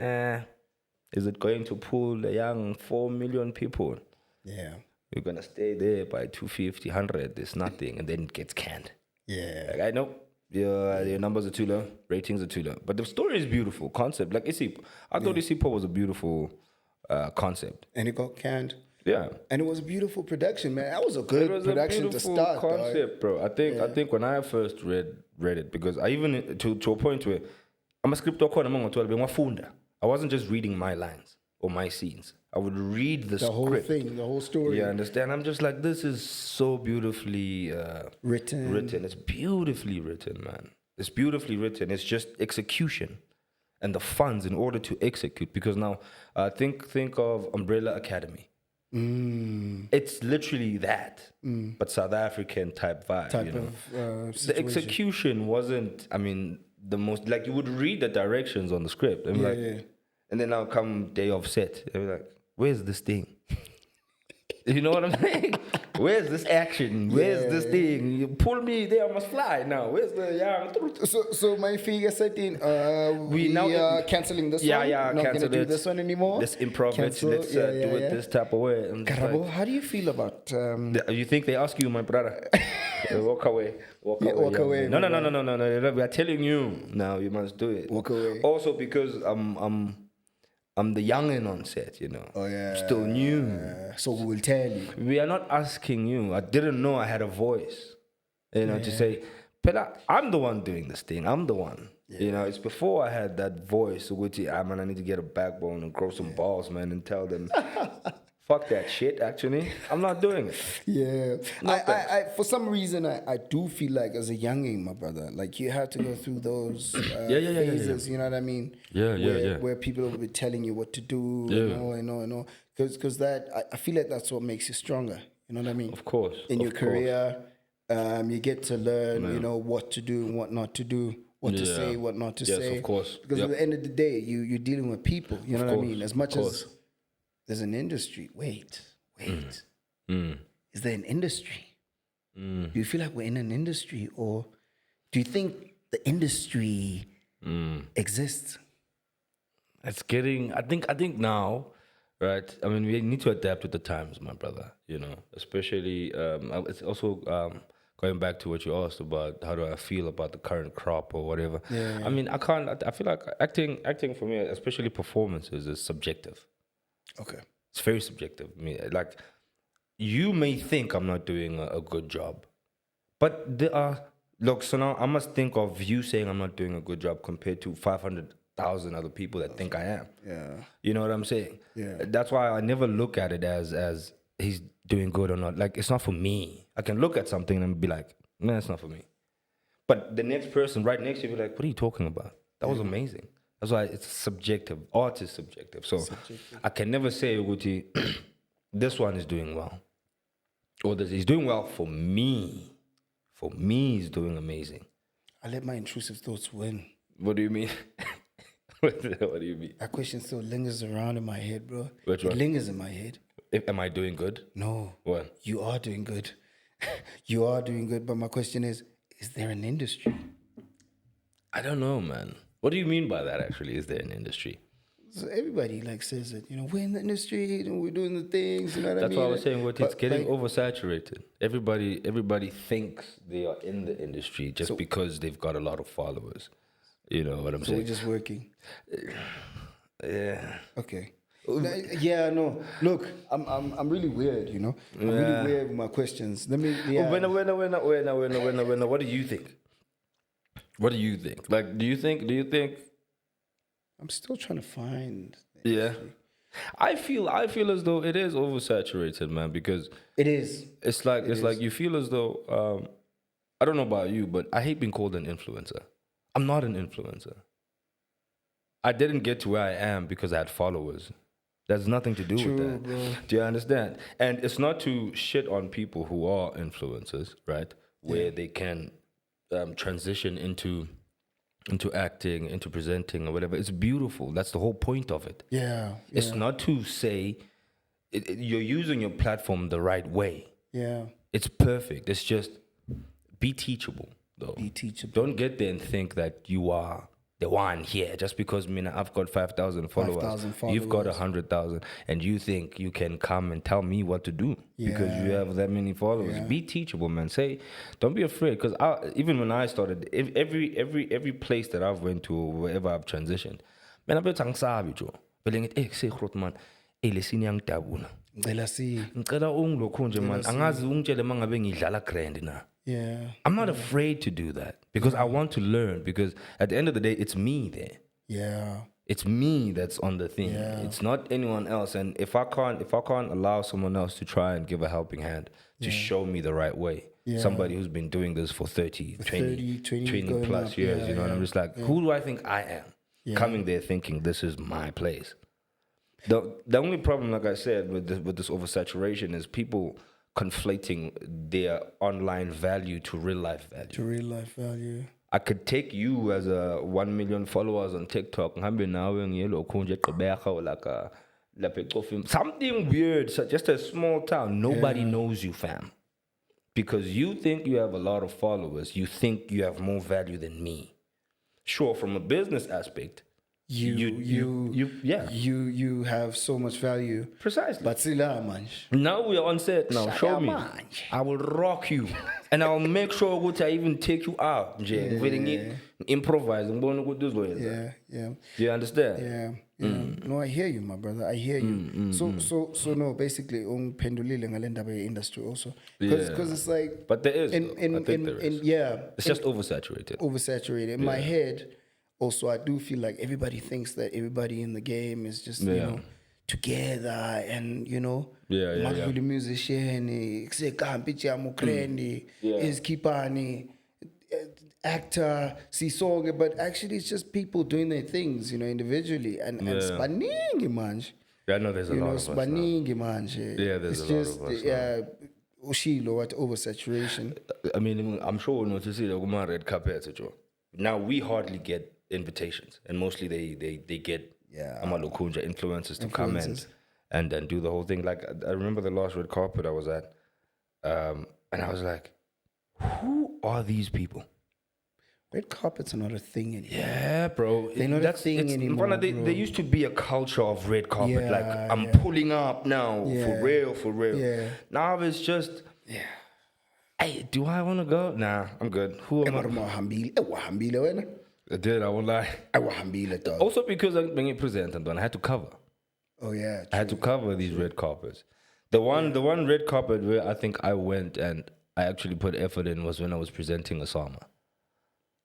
S1: is it going to pull a young 4 million people?
S2: Yeah.
S1: You're going to stay there by 250, 100, it's nothing, and then it gets canned.
S2: Yeah.
S1: Like, I know your numbers are too low, ratings are too low, but the story is beautiful, concept. Like Isipho. I thought Isipho was a beautiful concept.
S2: And it got canned.
S1: Yeah.
S2: And it was a beautiful production, man. That was a good production to start.
S1: Concept, bro. I think when I first read it, because I even to a point where I'm a script I wasn't just reading my lines or my scenes. I would read the script.
S2: Whole thing, the whole story.
S1: Yeah, understand? I'm just like, this is so beautifully written. It's beautifully written, man. It's beautifully written. It's just execution and the funds in order to execute. Because now, think of Umbrella Academy. It's literally that, but South African type vibe. The execution wasn't, I mean, the most, like, you would read the directions on the script and and then now come day of set, and be like, where's this thing? You know what I'm saying? Where's this action? Where's this thing? You pull me there, I must fly now. Where's the
S2: So my figure setting, we are cancelling this one. Not gonna do this one anymore.
S1: Let's improv it. Let's do it this type of way.
S2: Karabo, like, how do you feel about?
S1: You think they ask you, my brother? Walk away. Walk away. No. We are telling you now. You must do it.
S2: Walk away.
S1: Also because I'm the youngin' on set, you know.
S2: Oh yeah.
S1: Still new.
S2: So we will tell you.
S1: We are not asking you. I didn't know I had a voice, you know, to say, Pela, I'm the one doing this thing. I'm the one. Yeah. You know, it's before I had that voice, which I need to get a backbone and grow some balls, man, and tell them, fuck that shit, actually. I'm not doing it.
S2: Yeah. I for some reason, I do feel like as a youngin', my brother, like you have to go through those phases, you know what I mean? Where people will be telling you what to do, and all. Because I feel like that's what makes you stronger, you know what I mean?
S1: Of course.
S2: In your career, you get to learn, you know, what to do and what not to do. What to say, what not to say.
S1: Yes, of course.
S2: Because at the end of the day, you're dealing with people, you know what I mean? As much as there's an industry. Wait. Is there an industry? Do you feel like we're in an industry, or do you think the industry exists?
S1: It's getting. I think now, right? I mean, we need to adapt with the times, my brother. You know, especially it's also going back to what you asked about, how do I feel about the current crop or whatever?
S2: Yeah.
S1: I mean, I feel like acting for me, especially performances, is subjective.
S2: Okay.
S1: It's very subjective. I mean, like, you may think I'm not doing a good job, but there are, look, so now I must think of you saying I'm not doing a good job compared to 500,000 other people that think I am.
S2: Yeah.
S1: You know what I'm saying?
S2: Yeah.
S1: That's why I never look at it as he's doing good or not. Like, it's not for me. I can look at something and be like, no, it's not for me. But the next person right next to you be like, what are you talking about? That was amazing. That's why it's subjective. Art is subjective. So I can never say, Uguti, this one is doing well. Or this he's doing well for me. For me, he's doing amazing.
S2: I let my intrusive thoughts win.
S1: What do you mean? What do you mean?
S2: That question still lingers around in my head, bro.
S1: Which
S2: It
S1: one?
S2: lingers in my head.
S1: Am I doing good?
S2: No.
S1: What?
S2: You are doing good. You are doing good. But my question is there an industry?
S1: I don't know, man. What do you mean by that, actually? Is there an industry?
S2: So everybody like says it, we're in the industry and we're doing the things, you know what I mean?
S1: That's why I was saying it's getting
S2: like,
S1: oversaturated. Everybody thinks they are in the industry just because they've got a lot of followers. You know what I'm saying?
S2: So we're just working.
S1: Yeah.
S2: Okay. Yeah, no. Look, I'm really weird, I'm really weird with my questions. Let me. Yeah.
S1: When. What do you think? What do you think? Like, do you think?
S2: I'm still trying to find.
S1: Yeah. I feel as though it is oversaturated, man, because
S2: it is.
S1: It's like you feel as though I don't know about you, but I hate being called an influencer. I'm not an influencer. I didn't get to where I am because I had followers. There's nothing to do with that.
S2: Bro.
S1: Do you understand? And it's not to shit on people who are influencers, right? Where they can transition into acting, into presenting or whatever. It's beautiful. That's the whole point of it.
S2: Yeah.
S1: It's not to say you're using your platform the right way.
S2: Yeah.
S1: It's perfect. It's just be teachable, though.
S2: Be teachable.
S1: Don't get there and think that you are the one here just because I've got 5,000 followers.
S2: 5,000 followers.
S1: You've got 100,000, and you think you can come and tell me what to do because you have that many followers.
S2: Yeah.
S1: Be teachable, man. Don't be afraid. Because even when I started, every place that I've went to, wherever I've transitioned, man, I've been tangsabi jo. Beling it, say man, lesini yang tabuna. Ngicela ungilokhu nje man. Angazi ungitshele mangabe ngidlala grand na.
S2: Yeah.
S1: I'm not afraid to do that because I want to learn, because at the end of the day, it's me there.
S2: Yeah.
S1: It's me that's on the thing.
S2: Yeah.
S1: It's not anyone else. And if I can't allow someone else to try and give a helping hand to show me the right way, somebody who's been doing this for 30 20 plus years, and I'm just like, who do I think I am? Yeah. Coming there thinking this is my place. The only problem, like I said, with this oversaturation is people conflating their online value to real life value. I could take you as a 1 million followers on TikTok, something weird, so just a small town. Nobody knows you, fam. Because you think you have a lot of followers, you think you have more value than me. Sure, from a business aspect,
S2: you have so much value.
S1: Precisely.
S2: But
S1: now we are on set. Now show me. I will rock you, and I'll make sure I even take you out. Improvise.
S2: Yeah.
S1: Do you understand?
S2: Yeah. No, I hear you, my brother. I hear you. So no, basically, pendulile ngalendaba industry also, because it's like.
S1: But there is. I think there is. It's just oversaturated.
S2: Oversaturated in my head. Also, I do feel like everybody thinks that everybody in the game is just, together and, the musician, is Kipani, actor, Sisonge, but actually it's just people doing their things, individually. And spaningi manje.
S1: I know there's a lot of us now.
S2: Spaningi manje.
S1: Yeah, there's a lot of us now.
S2: Ushilo, what oversaturation.
S1: I mean, I'm sure we'll notice it on red carpet. Now we hardly get invitations, and mostly they get Amalukunja influencers to come and do the whole thing. Like, I remember the last red carpet I was at, and I was like, who are these people?
S2: Red carpets are not a thing anymore.
S1: Yeah, bro.
S2: They're not a thing anymore.
S1: There used to be a culture of red carpet. Like, I'm pulling up now, for real.
S2: Yeah.
S1: Now it's just Hey, do I want to go? Nah, I'm good. Who am I?
S2: Wahambile wena.
S1: I did, I won't lie.
S2: Wahambile dog.
S1: Also because I'm being a presenter, I had to cover.
S2: Oh yeah.
S1: I had to cover these red carpets. The one red carpet where I think I went and I actually put effort in was when I was presenting Asama.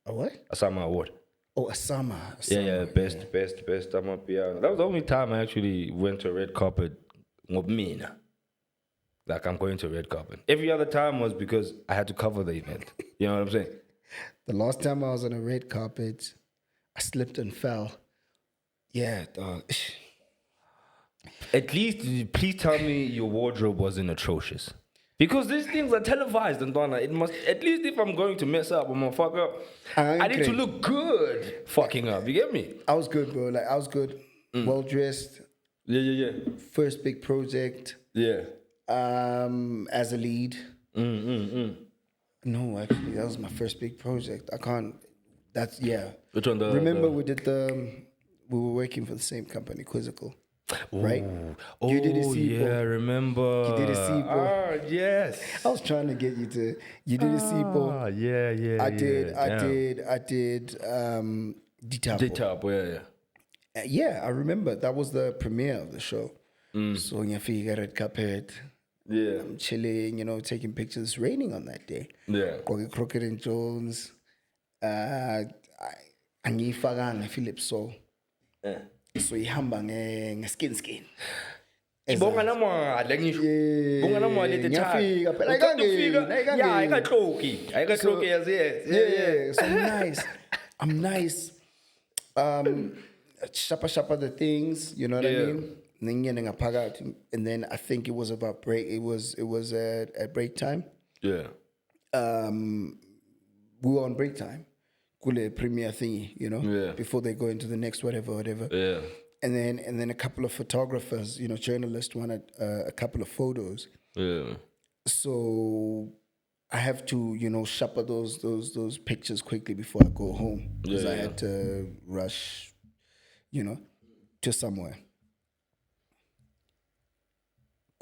S2: A what?
S1: Asama Award.
S2: Oh, Asama.
S1: Yeah, best piano. That was the only time I actually went to a red carpet. Like I'm going to a red carpet. Every other time was because I had to cover the event. You know what I'm saying?
S2: The last time I was on a red carpet, I slipped and fell. Yeah, dog.
S1: At least, please tell me your wardrobe wasn't atrocious. Because these things are televised, and it must, at least if I'm going to mess up, I'm gonna fuck up, I need to look good fucking up. You get me?
S2: I was good, bro. Like, I was good. Well dressed.
S1: Yeah.
S2: First big project.
S1: Yeah.
S2: As a lead. No, actually, that was my first big project. That's, yeah.
S1: Which one?
S2: Remember we were working for the same company, Quizzical. Right?
S1: Oh,
S2: you did Isipho.
S1: Yeah, I remember.
S2: You did Isipho.
S1: Ah, yes.
S2: I was trying to get you to. You did Isipho.
S1: Ah, yeah.
S2: I did. Ditapo.
S1: Ditapo, yeah.
S2: Yeah, I remember. That was the premiere of the show. So when you figure red carpet.
S1: Yeah.
S2: I'm chilling, taking pictures. It's raining on that day.
S1: Yeah.
S2: Crockett and Jones. Angifakanga Philip so.
S1: Yeah.
S2: So ihamba nge-skin.
S1: Ibonga namali ngisho. Ibonga namali at the time.
S2: Ngiyafika phela ayikangeni.
S1: Yeah, ayikahloki yazi.
S2: Yeah. So I'm nice. Shapa the things, you know what I mean? And then I think it was about break. It was at break time.
S1: Yeah.
S2: We were on break time. Kule premiere thingy, before they go into the next whatever.
S1: Yeah.
S2: And then a couple of photographers, journalists wanted a couple of photos.
S1: Yeah.
S2: So I have to, shopper those pictures quickly before I go home because I had to rush, to somewhere.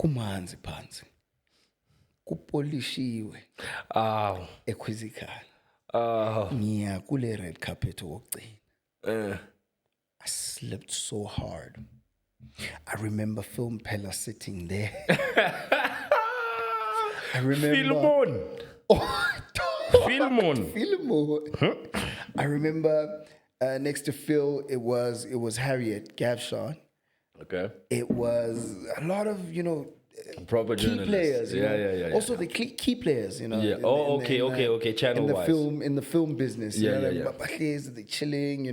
S2: Kumanzi phansi. Kupolishiwe. Equizzical. Ngiya kule red carpet wokugcina. I slept so hard. I remember Film Pella sitting there. I remember Filmon. I remember next to Phil it was Harriet Gavshon.
S1: Okay.
S2: It was a lot of,
S1: proper
S2: key players.
S1: Yeah.
S2: Also the key players,
S1: Yeah. Okay. Channel wise.
S2: In the film business.
S1: Yeah.
S2: They're chilling,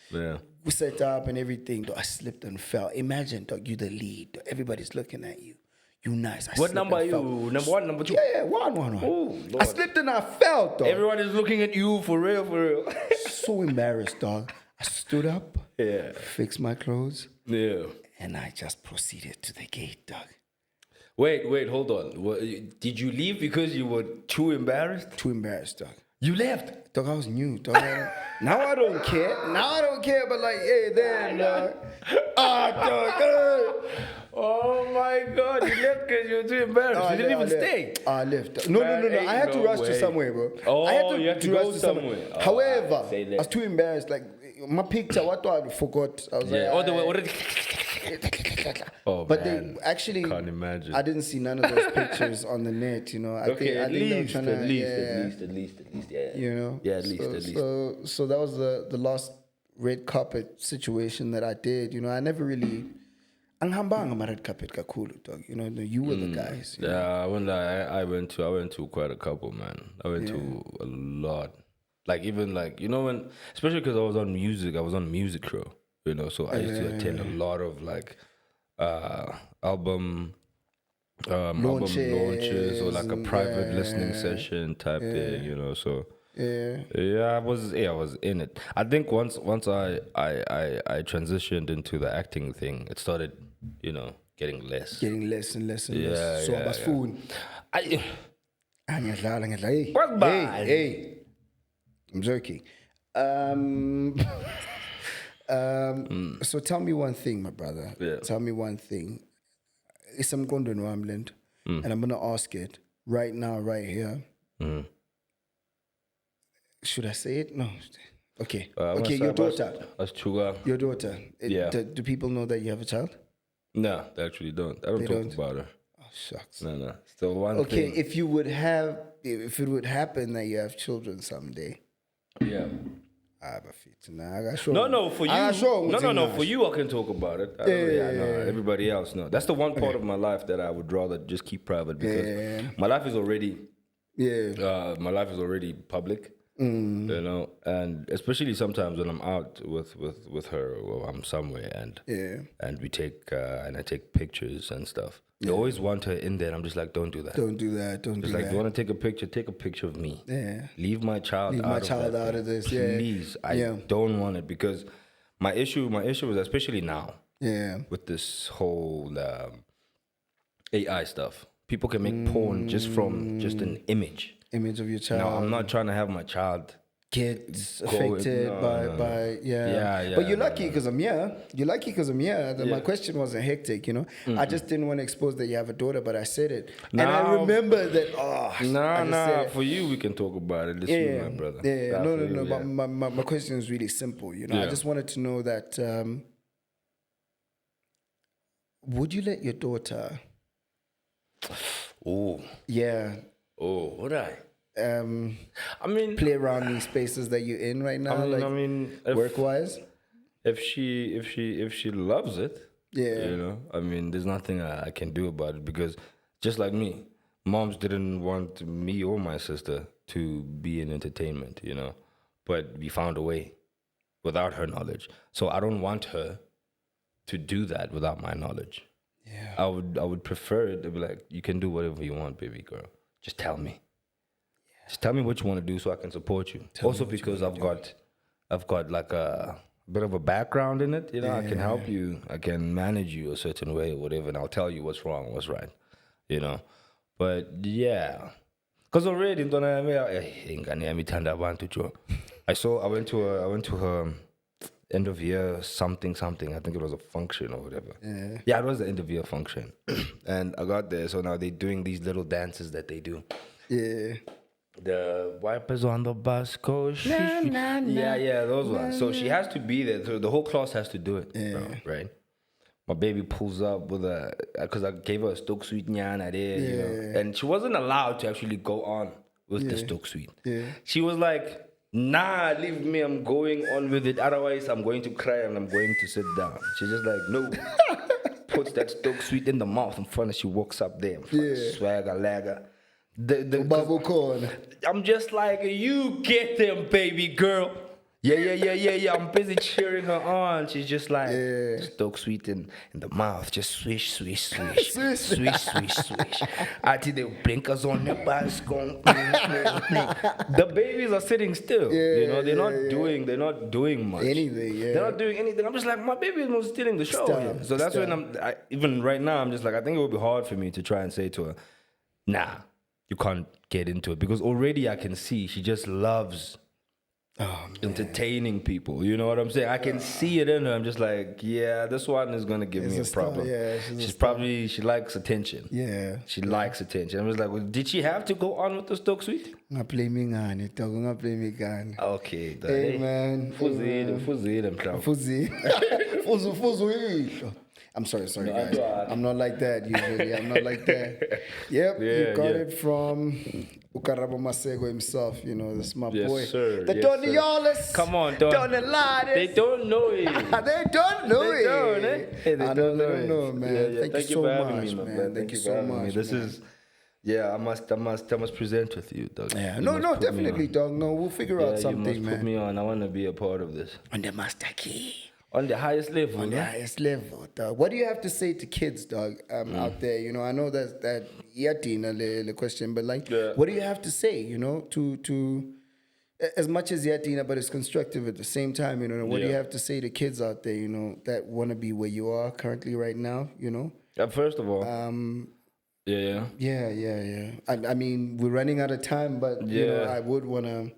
S1: Yeah.
S2: We set up and everything. Dog, I slipped and fell. Imagine, dog, you the lead. Dog, everybody's looking at you. You nice.
S1: What number are you? Number one, number two?
S2: Yeah, one.
S1: Oh,
S2: I slipped and I fell, dog.
S1: Everyone is looking at you for real.
S2: So embarrassed, dog. I stood up.
S1: Yeah.
S2: Fixed my clothes.
S1: Yeah.
S2: And I just proceeded to the gate, dog.
S1: Wait, hold on. Did you leave because you were too embarrassed?
S2: Too embarrassed, dog.
S1: You left?
S2: Dog, I was new, dog. Now I don't care, but like, hey, then, dog. Dog.
S1: Oh my God, you left because you were too embarrassed. You didn't even stay.
S2: I left. No. I had to rush to somewhere, bro.
S1: Oh,
S2: I had
S1: you had to go somewhere. Oh,
S2: however, I was too embarrassed. Like, my picture, what I forgot. I was like,
S1: oh, they were already... Oh,
S2: but
S1: man.
S2: they actually,
S1: can't imagine.
S2: I didn't see none of those pictures on the net,
S1: I think at least, yeah. Yeah, at least.
S2: So that was the last red carpet situation that I did. I never really. Anghambanga ma red carpet kakulu, dog. You were the guys.
S1: Yeah, I went to quite a couple, man. I went to a lot. Like even like when, especially because I was on music show. So I used to attend a lot of like album launches or like a private listening session type thing, so I was in it. I think once I transitioned into the acting thing, it started, getting less and less. Yeah,
S2: so I was food. Hey, I'm joking. So tell me one thing, my brother.
S1: Yeah.
S2: Tell me one thing. It's some Gondon Ramland, and I'm gonna ask it right now, right here. Should I say it? No. Okay.
S1: I'm
S2: Okay,
S1: gonna
S2: your
S1: say
S2: daughter. Your daughter.
S1: Yeah.
S2: Do people know that you have a child?
S1: No, they actually don't. I don't
S2: They
S1: talk
S2: don't?
S1: about her.
S2: Oh, shucks.
S1: No. So one
S2: Okay,
S1: thing.
S2: if it would happen that you have children someday,
S1: Yeah. No, for you. No, for you, I can talk about it. Everybody else, no. That's the one part of my life that I would rather just keep private because my life is already, my life is already public, you know, and especially sometimes when I'm out with her or I'm somewhere and we take and I take pictures and stuff. They always want her in there, and I'm just like, don't do that.
S2: Don't do that.
S1: Just like, you want to take a picture of me.
S2: Yeah.
S1: Leave my child out of this.
S2: Please.
S1: I don't want it because my issue is especially now.
S2: Yeah.
S1: With this whole AI stuff, people can make porn just from just an image.
S2: Image of your child.
S1: Now, I'm not trying to have my child
S2: get affected by But you're lucky because I'm here. You're lucky because I'm here. My question wasn't hectic, you know. I just didn't want to expose that you have a daughter, but I said it. And I remember that,
S1: for you, we can talk about it. This is my brother.
S2: Yeah. No. But my question is really simple, you know. I just wanted to know that, would you let your daughter...
S1: Oh.
S2: Yeah.
S1: Oh, would I?
S2: Play around these spaces that you're in right now, work-wise.
S1: If she loves it, you know, there's nothing I can do about it because just like me, moms didn't want me or my sister to be in entertainment, you know, but we found a way without her knowledge. So I don't want her to do that without my knowledge.
S2: Yeah,
S1: I would prefer it to be like, you can do whatever you want, baby girl. Just tell me. Just tell me what you want to do so I can support you. Also because I've got like a bit of a background in it. You know, I can help you. I can manage you a certain way or whatever, and I'll tell you what's wrong, what's right. You know, but yeah, because already I went to her end of year something. I think it was a function or whatever. Yeah, it was the end of year function, and I got there. So now they're doing these little dances that they do.
S2: Yeah.
S1: The wipers on the bus go. Yeah, those ones. So she has to be there. So the whole class has to do it. Bro, right? My baby pulls up with because I gave her a stoke sweet nyana there, you know? And she wasn't allowed to actually go on with the stoke sweet.
S2: Yeah.
S1: She was like, nah, leave me, I'm going on with it. Otherwise, I'm going to cry and I'm going to sit down. She's just like, no. Puts that stoke sweet in the mouth in front of she walks up there. Swagger, lagger.
S2: The bubble corn.
S1: I'm just like, you get them, baby girl. Yeah. I'm busy cheering her on. She's just like, stoke sweet in the mouth. Just swish. Swish. Until the blinkers on the bus going. The babies are sitting still. You know, they're not doing much.
S2: Anything,
S1: They're not doing anything. I'm just like, my baby is not stealing the show. So that's when even right now, I'm just like, I think it would be hard for me to try and say to her, nah, you can't get into it. Because already I can see she just loves entertaining people. You know what I'm saying? I can see it in her. I'm just like, yeah, this one is going to give me a problem. She likes attention.
S2: Yeah.
S1: She likes attention. I was like, well, did she have to go on with the stoke sweet?
S2: Okay. Hey, man. Fuzi. I'm sorry, guys. I'm not like that usually. I'm not like that. Yep, you got it from Karabo Maseko himself. You know, that's my boy.
S1: Sir.
S2: The Doniolis.
S1: Come on, Don. They don't know it.
S2: They don't know
S1: it.
S2: They don't know, man. Thank you so much, man.
S1: Thank you so much. This is. Yeah, I must present with you, dog.
S2: Yeah, no, definitely, dog. No, we'll figure out something,
S1: you must put me on. I want to be a part of this.
S2: On the master key.
S1: On the highest level.
S2: On the highest level, dog. What do you have to say to kids, dog, out there? You know, I know that Yatina the question, but like, what do you have to say? You know, to as much as Yatina, but it's constructive at the same time. You know, what do you have to say to kids out there? You know, that want to be where you are currently right now. You know.
S1: First of all.
S2: Yeah. I mean, we're running out of time, but you know, I would want to.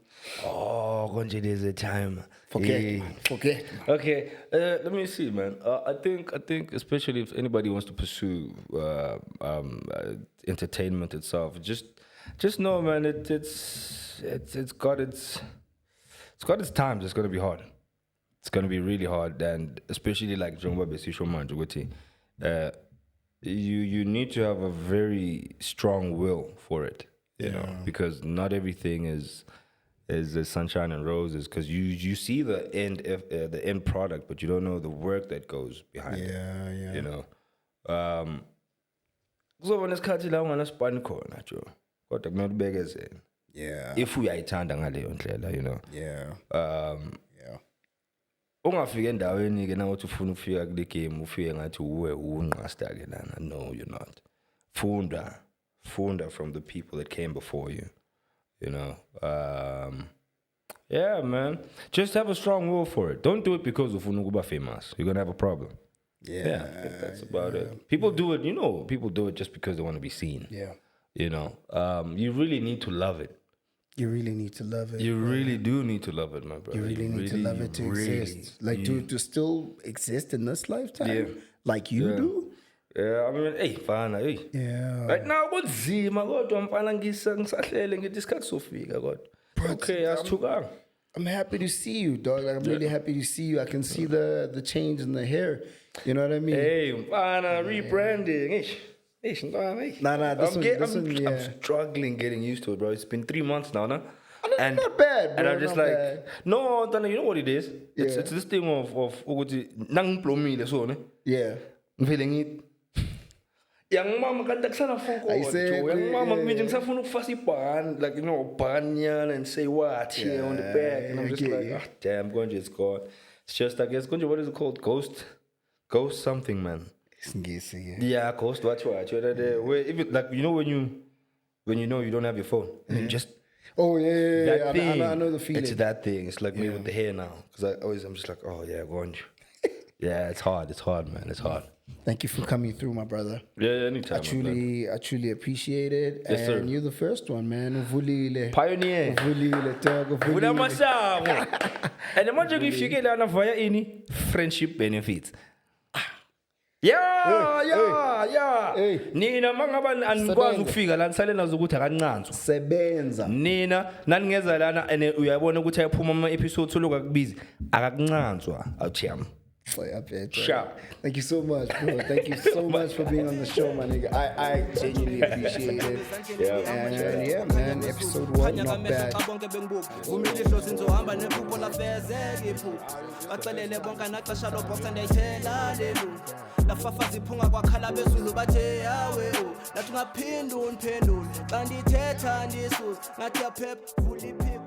S1: Oh, Gonje, there's a time.
S2: Forget.
S1: Okay, let me see, man. I think, especially if anybody wants to pursue entertainment itself, just just know, man, it's got its times. It's gonna be hard. It's gonna be really hard, and especially like njengoba besisho manje ukuthi you need to have a very strong will for it, you know, because not everything is sunshine and roses. Because you see the end product, but you don't know the work that goes behind it. You know. Kuzoba nesikhathi la unganasipani khona jo. Kodwa kumele ubekezele. If uyayithanda ngaleyo ndlela, you know. Ungafika endaweni ke nawuthi ufuna ukufika kule game ufike ngathi uwe unqasta ke lana. No, you're not. Funda from the people that came before you. You know. Yeah, man. Just have a strong will for it. Don't do it because ufuna ukuba famous. You're going to have a problem. Yeah, I think that's about it. People do it, you know, people do it just because they want to be seen. You know, you really need to love it.
S2: You really need to love it.
S1: You really do need to love it, my brother.
S2: You really need to love it to exist. Like, to still exist in this lifetime? Like you do?
S1: Yeah, I mean, hey, fana, hey.
S2: Yeah.
S1: Right now, kunzima kodwa mfana ngisahlele ngithi isikhathi sofika kodwa. Okay, asithukanga.
S2: I'm happy to see you, dog. Like, I'm really happy to see you. I can see the change in the hair. You know what I mean?
S1: Hey, mfana, rebranding.
S2: Nah, this one,
S1: I'm struggling getting used to it, bro. It's been 3 months now, nah?
S2: And not bad, bro.
S1: And I'm just
S2: not
S1: like,
S2: bad.
S1: no, you know what it is? It's this thing of nang plomile so, ne?
S2: Yeah.
S1: I'm feeling it. Yang mama kanta kusana foko. Yang mama minje ngisafuna ukufasa ibhan, like, you know, banyan and say what here on the back, and I'm just like, damn, Gonje, it's gone. It's just, I guess, Gonje, what is it called? Ghost something, man. Yeah, ghost watch. Where if it, like, you know, when you know you don't have your phone, and you just
S2: that thing, I know the feeling.
S1: It's that thing. It's like me with the hair now, because I'm just like, oh yeah, Gonje. Yeah, it's hard, man. It's hard.
S2: Thank you for coming through, my brother.
S1: Yeah, anytime.
S2: I truly appreciate it.
S1: Yes,
S2: and
S1: sir.
S2: You're the first one, man.
S1: Pioneer. And imagine if you get on via any friendship benefits. Yeah. Nina mangaba anikwazi ukufika la nisale nazo ukuthi akancanzo.
S2: Sebenza.
S1: Nina naningeza lana and uyabona ukuthi ayaphuma ama episodes loku akubizi akakuncanzwa awuthiyama. Sharp.
S2: Thank you so much, bro. Thank you so much for being on the show, my nigga. I genuinely appreciate it. And yeah, man, episode 1, not bad.
S3: Lafafazi phunga kwakhala bezulu bathe yawe nathi ngaphindula xa ndithetha ndisu ngathi yaphepha vula iphepha